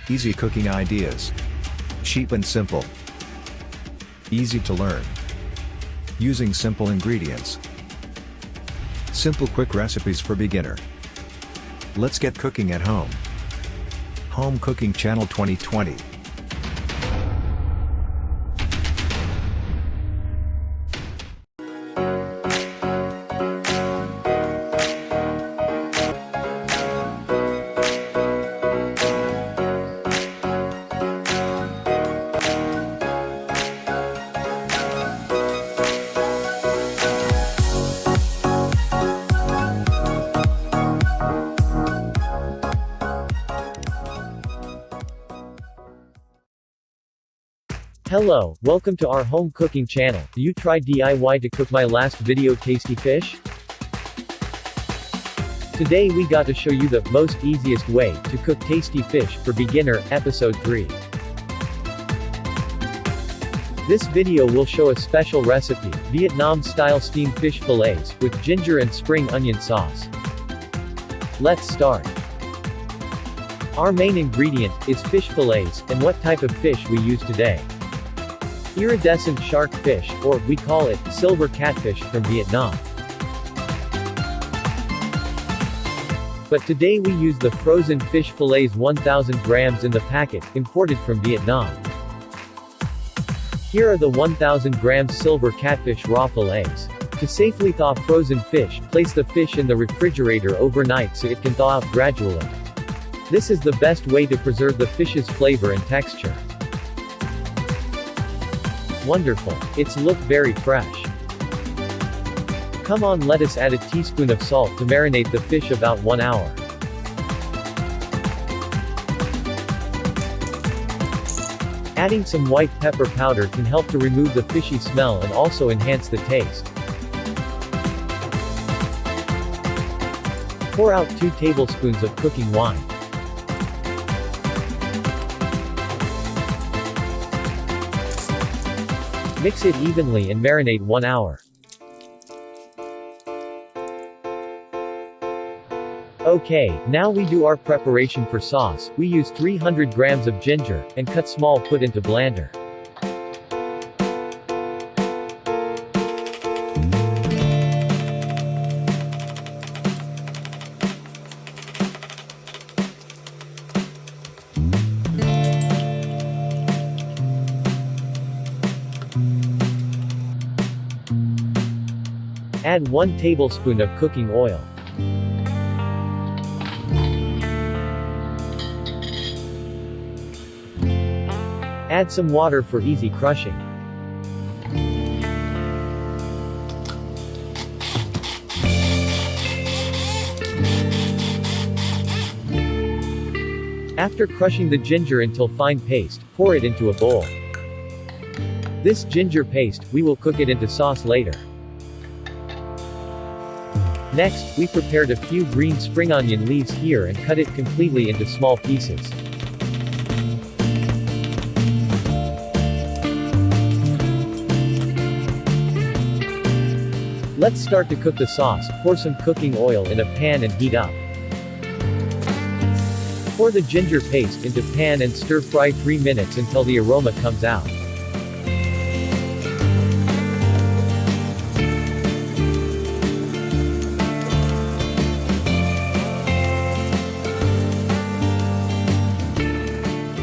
Easy cooking ideas. Cheap and simple. Easy to learn. Using simple ingredients. Simple quick recipes for beginner. Let's get cooking at home. Home Cooking Channel 2020. Hello, welcome to our home cooking channel. Do you try DIY to cook my last video tasty fish? Today we got to show you the most easiest way to cook tasty fish for beginner, episode 3. This video will show a special recipe, Vietnam style steamed fish fillets, with ginger and spring onion sauce. Let's start. Our main ingredient is fish fillets, and what type of fish we use today. Iridescent shark fish, or we call it silver catfish from Vietnam. But today we use the frozen fish fillets 1000 grams in the packet, imported from Vietnam. Here are the 1000 grams silver catfish raw fillets. To safely thaw frozen fish, place the fish in the refrigerator overnight so it can thaw out gradually. This is the best way to preserve the fish's flavor and texture. Wonderful. It's look very fresh. Come on, let us add a teaspoon of salt to marinate the fish about 1 hour. Adding some white pepper powder can help to remove the fishy smell and also enhance the taste. Pour out 2 tablespoons of cooking wine. Mix it evenly and marinate 1 hour. Okay, now we do our preparation for sauce. We use 300 grams of ginger, and cut small put into blender. Add 1 tablespoon of cooking oil. Add some water for easy crushing. After crushing the ginger until fine paste, pour it into a bowl. This ginger paste, we will cook it into sauce later. Next, we prepared a few green spring onion leaves here and cut it completely into small pieces. Let's start to cook the sauce. Pour some cooking oil in a pan and heat up. Pour the ginger paste into pan and stir fry 3 minutes until the aroma comes out.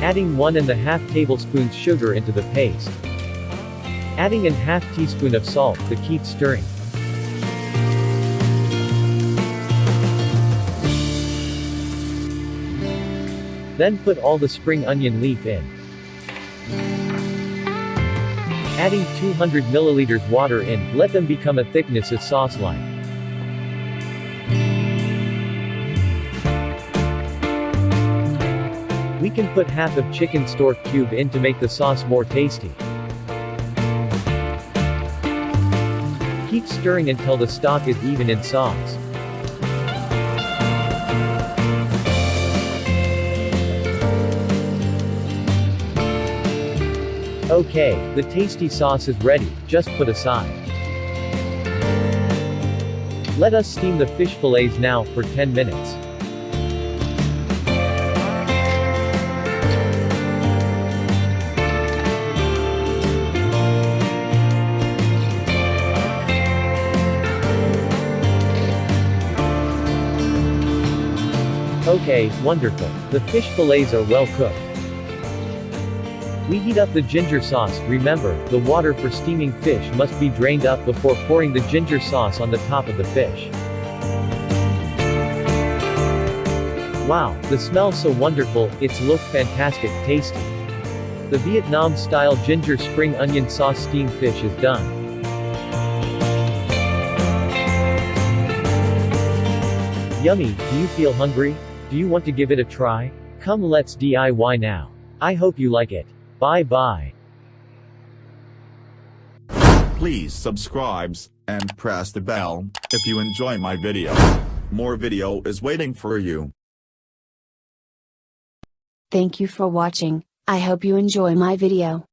Adding 1½ tablespoons sugar into the paste. Adding an ½ teaspoon of salt to keep stirring. Then put all the spring onion leaf in. Adding 200 milliliters water in, let them become a thickness as sauce-like. We can put half of chicken stock cube in to make the sauce more tasty. Keep stirring until the stock is even in sauce. Okay, the tasty sauce is ready, just put aside. Let us steam the fish fillets now for 10 minutes. Okay, wonderful. The fish fillets are well cooked. We heat up the ginger sauce. Remember, the water for steaming fish must be drained up before pouring the ginger sauce on the top of the fish. Wow, the smell so wonderful, it's look fantastic, tasty. The Vietnam-style ginger spring onion sauce steamed fish is done. Yummy, do you feel hungry? Do you want to give it a try? Come let's DIY now. I hope you like it. Bye bye. Please subscribe and press the bell if you enjoy my video. More video is waiting for you. Thank you for watching. I hope you enjoy my video.